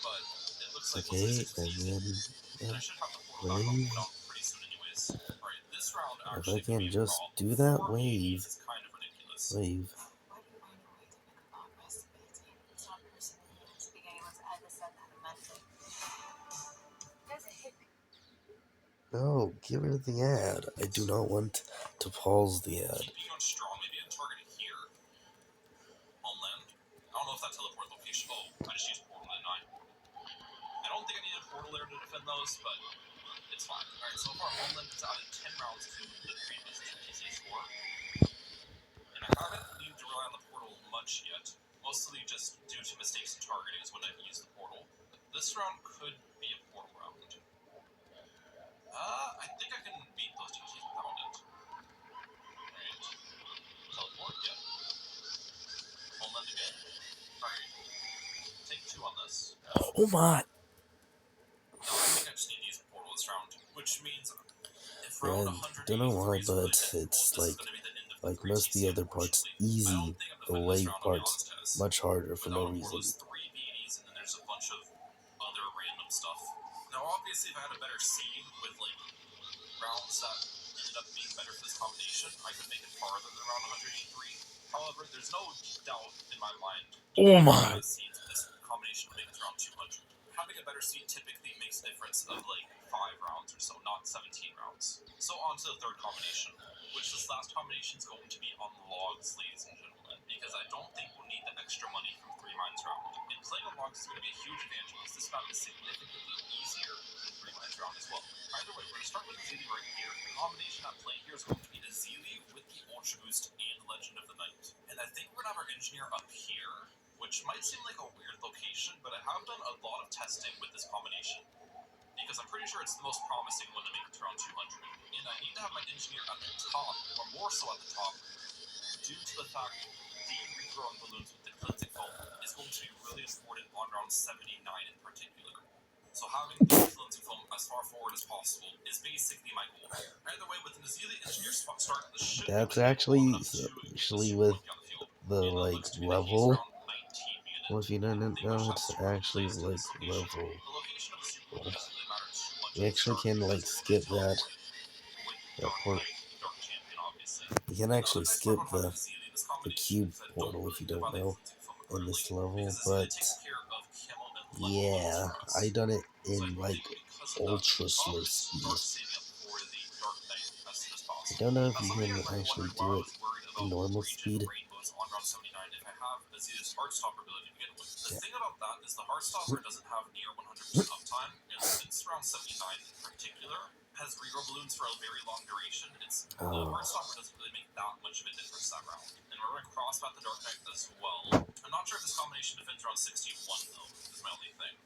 But it looks like Okay, 176 is easy. And I should have the portal back up pretty soon anyways. Alright, this round If I actually can could be a just problem. do that 4 wave. BADs is kind of ridiculous. Wave. Why do you find a way to make a long rest ability? It's not personally being able to add the set automatically. There's a hit. No, get rid of the ad. I do not want to pause the ad. Keeping on strong, maybe a target here. Homeland. I don't know if that teleport location. Oh, I just used portal, didn't I? I don't think I need a portal there to defend those, but it's fine. Alright, so far Homeland has added 10 rounds to the previous TPC score. And I haven't needed to rely on the portal much yet. Mostly just due to mistakes in targeting is when I've used the portal. This round could be a portal round. I think I can beat those TPCs without it. Alright. Teleport, yep. Homeland again. Alright. Take 2 on this. Oh my! Now I think I just need to use a portal this round, which means if round Yeah, don't know why, 183 is but really difficult, it's this is going to be the end of the like most of the other parts unfortunately. I easy. don't think I'm The defending this wave round, I'll be part's honest, Tess. much harder for no Without a portal, reason. it's 3 BDs and then there's a bunch of other random stuff. Now obviously if I had a better seed with like rounds that ended up being better for this combination, I could make it farther than round 183. However, there's no doubt in my mind Oh my! seeds this combination will make it to round 200. Having a better seed typically makes a difference of like 5 rounds or so, not 17 rounds. So on to the third combination, which this last combination is going to be on logs, ladies and gentlemen, because I don't think we'll need the extra money from 3 mines round. And playing on logs is going to be a huge advantage because this map is significantly easier than 3 mines round as well. Either way, we're going to start with Azili right here. The combination I'm playing here is going to be Azili with the Ultra Boost and Legend of the Night. And I think we're going to have our engineer up here, which might seem like a weird location, but I have done a lot of testing with this combination, because I'm pretty sure it's the most promising one to make it to round 200. And I need to have my engineer at the top, or more so at the top, due to the fact the rethrowing balloons with the cleansing foam is going to be really important on round 79 in particular. So having the cleansing foam as far forward as possible is basically my goal. Either way, with an Azili engineer start, this should That's be actually usually with on the field. the And that like looks to be the case level. around 19 unit. Well, if you didn't They know, wish it's that super actually plays to like this location. level. The location of the super doesn't really matter We actually can like skip that part. You can actually skip the cube portal if you don't know in this level, but yeah, I done it in like ultra slow speed. I don't know if you can actually do it in normal speed. The thing about that is the Heartstopper doesn't have near 100% uptime, and since round 79 in particular has reroll balloons for a very long duration, the Heartstopper doesn't really make that much of a difference that round. And we're going to crosspath the Dark Knight as well. I'm not sure if this combination defends round 61 though, is my only thing.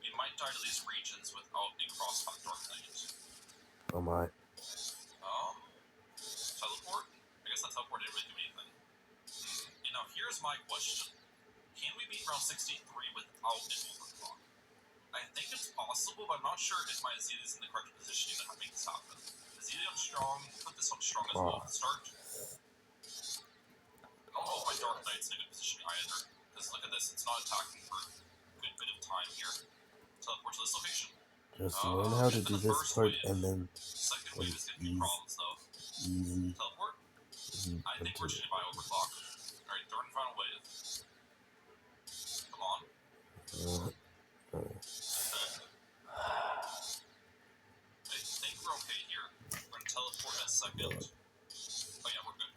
We might die to these regions without a crosspath Dark Knight. Oh my. Teleport? I guess that teleport didn't really do anything. And now here's my question. Can we beat round 63 without an overclock? I think it's possible, but I'm not sure if my Azalea is in the correct position to make this happen. Azalea on strong, we'll put this on strong as well at the start. I don't know if my Dark Knight's in a good position either, because look at this, it's not attacking for a good bit of time here. Teleport to this location. Just learn how to do this part and then Second wave is giving me problems though. easy. Teleport? I think we're shooting by overclock. Alright, third and final wave. Come on. I think we're okay here. We're gonna teleport in a second. Oh yeah, we're good.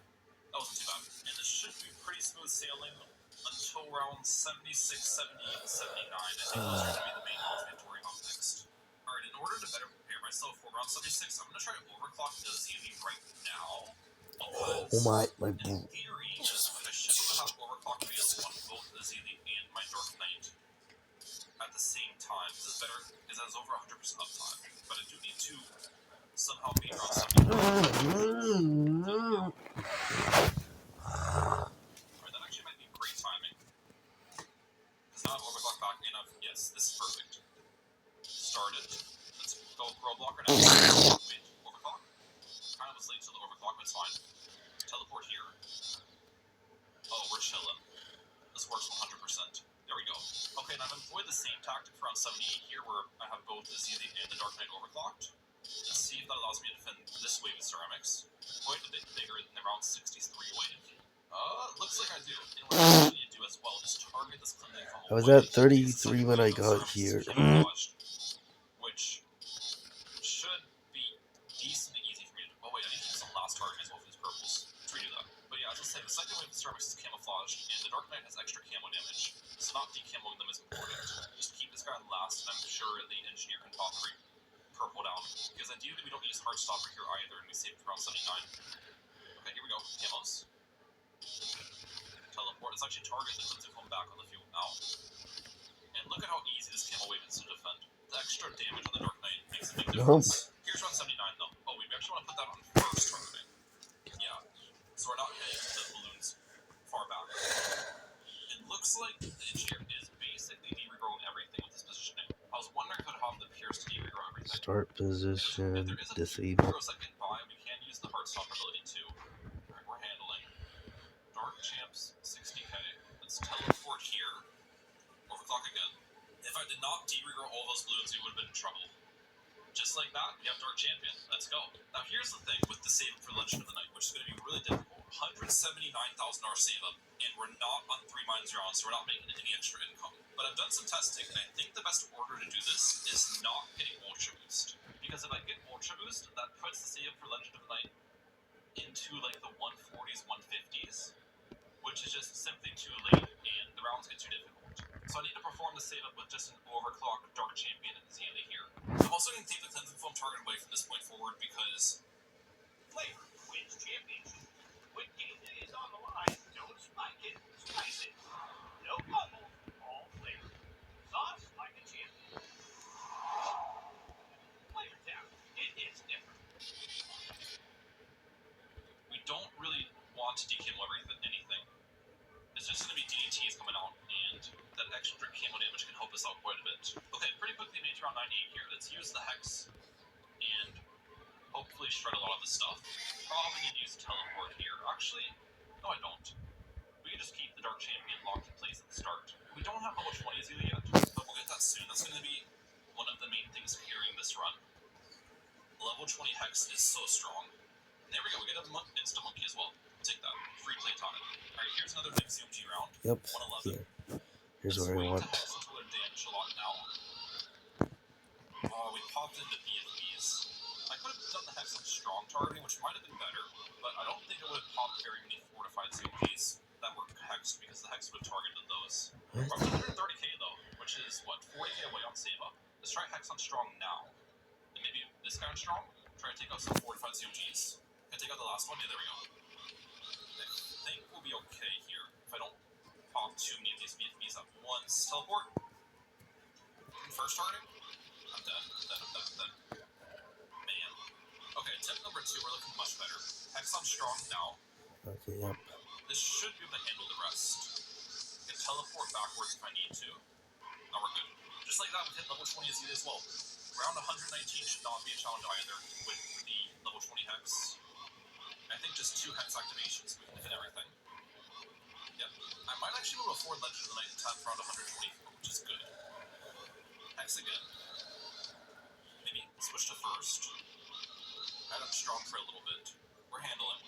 That wasn't too bad. And this should be pretty smooth sailing until round 76, 78, 79. I think those are gonna be the main mandatory hop next. Alright, in order to better prepare myself for round 76, I'm gonna try to overclock the ZV right now. Oh my In theory, I should be able to have overclock fails on both the ZV and my Dark Knight at the same time. This is better because it has over 100% uptime. But I do need to somehow beat round 79. Alright, that actually might be great timing. Because now I have overclock back enough. Yes, this is perfect. Started. Let's go pro blocker now. Wait, overclock? Kind of was late to the overclock, but it's fine. Teleport here. Oh, we're chilling. This works 100%. There we go. Okay, now I've employed the same tactic for round 78 here, where I have both the Azalea and the Dark Knight overclocked. Let's see if that allows me to defend this wave of ceramics. Quite a bit bigger than the round 63 wave. Looks like I do. And what I need to do as well is target this clinic from I was at 33 when I got here. Which should be decently easy for me to. Oh wait, I need to do some last target as well for these purples. Let's redo that. But yeah, as I said, the second wave of ceramics is camouflaged, and the Dark Knight has extra camo damage. So not decamoing them is important. Just keep this guy on last, and I'm sure the engineer can pop purple down. Because ideally we don't use Heartstopper here either, and we save around 79. Okay, here we go. Camos. Teleport. Let's actually target the Clinton come back on the field now. And look at how easy this camo wave is to defend. The extra damage on the Dark Knight makes a big difference. Here's round 79 though. Oh, we actually want to put that on first targeting. Yeah. So we're not hitting the balloons far back. It looks like the engineer is basically de-regrowing everything with this positioning. I was wondering if it would have the Pierce to de-regrow everything. Start position, if there is a disable. second buy, we can use the Heartstopper ability too. Alright, we're handling. Dark Champs 60k. Let's teleport here. Overclock again. If I did not de-regrow all those balloons, we would have been in trouble. Just like that, we have Dark Champion. Let's go. Now here's the thing with the save up for Legend of the Night, which is going to be really difficult. 179,000 hour save up, and we're not on 3 mines round, so we're not making any extra income. But I've done some testing, and I think the best order to do this is not getting Ultra Boost. Because if I get Ultra Boost, that puts the save up for Legend of the Night into like the 140s, 150s, which is just simply too late, and the rounds get too difficult. So I need to perform the save up with just an overclock Dark Champion and Xena here. I'm also going to take the Cleansing Foam target away from this point forward because Flavor wins championship. When game day is on the line, don't spike it, spice it. No bubble, all flavor. Sauce like a champion. Flavor Town, it is different. We don't really want to decamo anything. It's just going to be DDTs coming out, and that extra camo damage can help us out quite a bit. Okay, pretty quickly made around 98 here. Let's use the Hex and hopefully shred a lot of this stuff. Probably need to use Teleport here. Actually, no I don't. We can just keep the Dark Champion locked in place at the start. We don't have how much money is yet, but we'll get that soon. That's going to be one of the main things carrying this run. Level 20 Hex is so strong. There we go, we get a Insta Monkey as well. Take that. Free plate on it. Alright, here's another big CMG round. Yep. 111. Here. Here's This where I way want. to Hex until they're damaged a lot now. Oh, we popped into BFBs. I could have done the Hex on strong targeting, which might have been better, but I don't think it would have popped very many fortified CMGs that were hexed because the Hex would have targeted those. We're up to 130k though, which is what, 40k away on save up. Let's try Hex on strong now. And maybe this guy on strong? Try to take out some fortified CMGs. Can I take out the last one? Yeah, there we go. I think we'll be okay here if I don't pop too many of these BFBs at once. Teleport. First targeting. I'm dead. I'm dead. Man. Okay, tip number 2, we're looking much better. Hex on strong now. Okay, yep. This should be able to handle the rest. I can teleport backwards if I need to. Now we're good. Just like that, we hit level 20 Azita as well. Round 119 should not be a challenge either with the level 20 Hex. I think just 2 Hex activations, we can hit everything. Yep. I might actually move forward Legend of the Night in time for round 124, which is good. Hex again. Maybe switch to first. Add up strong for a little bit. We're handling.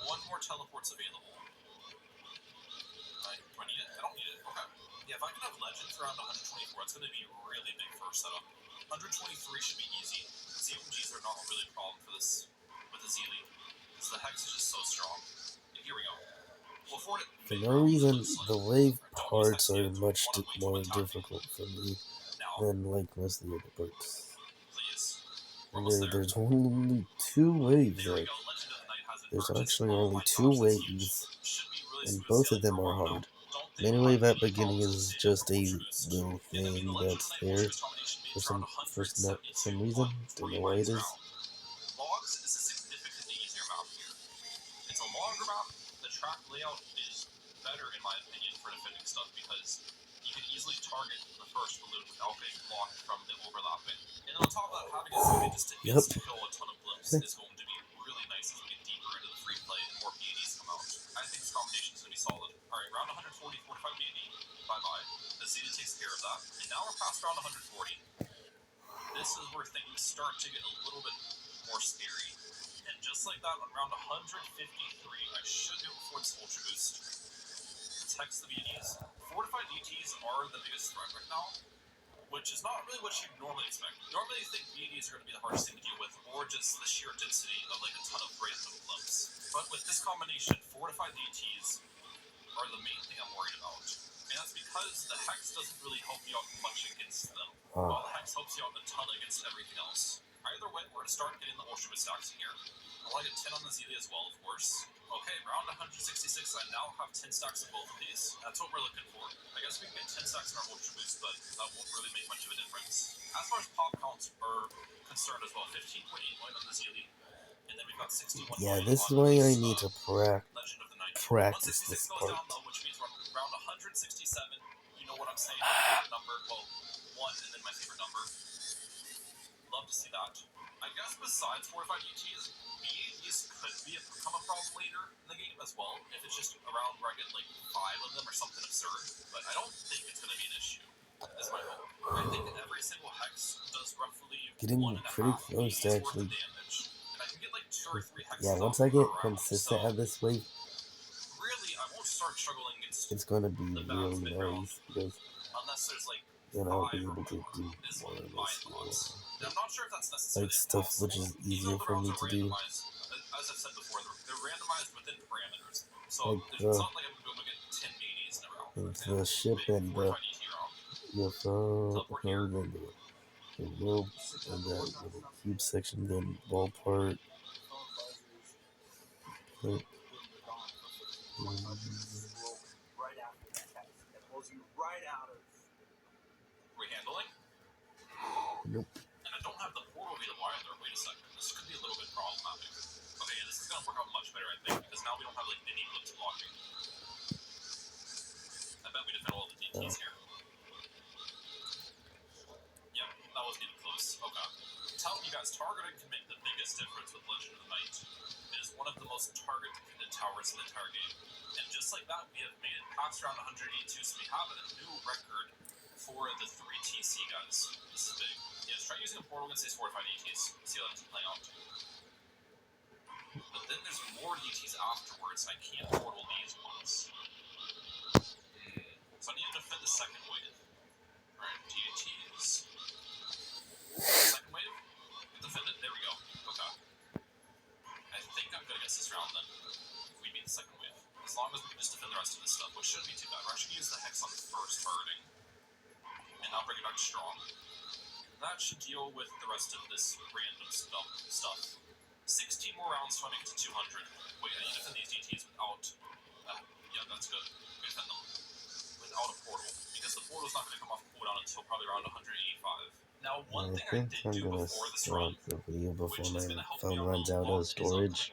1 more teleport's available. Do I need it? I don't need it. Okay. Yeah, if I can have Legend for around 124, it's going to be really big for our setup. 123 should be easy. CMGs are not really a problem for this with the Zeely, because the Hex is just so strong. And here we go. We'll afford it. For no reason, the wave parts are much more difficult for me than like most of the other parts. There's only 2 waves there. There's actually only 2 waves, and both of them are hard. Main wave at beginning is just a little thing that's there for some reason. Don't know why it is. Logs is a significantly easier map here. It's a longer map. The track layout is better, in my opinion, for defending stuff because you can easily target the first balloon without getting blocked from the overlapping. And on top of that, having a zombie just to kill a ton of blimps is going to be really nice as we get deeper into the free play and more BADs come out. I think this combination is going to be solid. Alright, round 140, 45 BAD. Bye-bye. The Zeta takes care of that. And now we're past round 140. This is where things start to get a little bit more scary. And just like that, on round 153, I should be able to afford this Ultra Boost. Let's hex the BDs. Fortified DTs are the biggest threat right now, which is not really what you'd normally expect. Normally you think BDs are going to be the hardest thing to deal with, or just the sheer density of like a ton of random blimps. But with this combination, fortified DTs are the main thing I'm worried about. And that's because the Hex doesn't really help you out much against them, while the Hex helps you out a ton against everything else. Either way, we're going to start getting the Ultra Boost stacks in here. I want to get 10 on the Zelia as well, of course. Okay, round 166, I now have 10 stacks of both of these. That's what we're looking for. I guess we can get 10 stacks in our Ultra Boost, but that won't really make much of a difference. As far as pop counts are concerned as well, 15.8 million on the Zelia. And then we've got 61 Yeah, million this is on why this, I need to Legend of the Night. practice 166 this goes part. down though, which means we're on round 167. You know what I'm saying? Number, well, 1 and then my favorite number. Love to see that. I guess besides fortified ETs, BADs could become a problem later in the game as well, if it's just around where I get like 5 of them or something absurd. But I don't think it's going to be an issue. Is my hope. I think every single Hex does roughly Getting 1.5 pretty close to BADs actually. worth of damage. And I can get like 2 or 3 Hexes Yeah, once off I get per round. consistent So at this wave, really, I won't start struggling against it's gonna be the battles really mid-round nice because unless there's like then 5 I'll be or able to more, do is more of my this, thoughts. And I'm not sure if that's necessarily like stuff which impossible. is Even easier though the for rounds me are to do, randomized, as I've said before, they're randomized within parameters. So like it's not like I'm going to be able to get 10 BDs in a round, for example. the ship Maybe and 4 or 5 ET round. the Teleport here. and the rope and that little cube section, then ball part. But, Right after the test. That pulls you right out of rehandling. nope. And I don't have the portal available either. Wait a second. This could be a little bit problematic. Okay, yeah, this is going to work out much better, I think, because now we don't have, like, any blips blocking. I bet we defend all the DTs here. Yep, that was getting close. Okay. I'm telling you guys, targeting can make the biggest difference with Legend of the Night. It is one of the most target-dependent towers in the entire game. And just like that, we have made it past round 182, so we have a new record For the 3 TC guys, this is big. Yeah, try using a portal against these fortified ETs. See how that's playing out. But then there's more ETs afterwards, I can't portal these ones. So I need to defend the second wave. Alright, DATs. Second wave? Defend it, there we go. Okay. I think I'm good against this round then. If we beat the second wave. As long as we can just defend the rest of this stuff, which shouldn't be too bad. We're actually going to use the Hex on first turning. And not bring it back strong. That should deal with the rest of this random stuff. 16 more rounds so I make it to 200. Wait, I need to defend these DTs without... yeah, that's good. We defend them without a portal. Because the portal's not going to come off cooldown until probably around 185. Now, one I thing I think did I'm do gonna before this stop run, the video before which is my going to help me phone out runs a out lot of in these upcoming storage.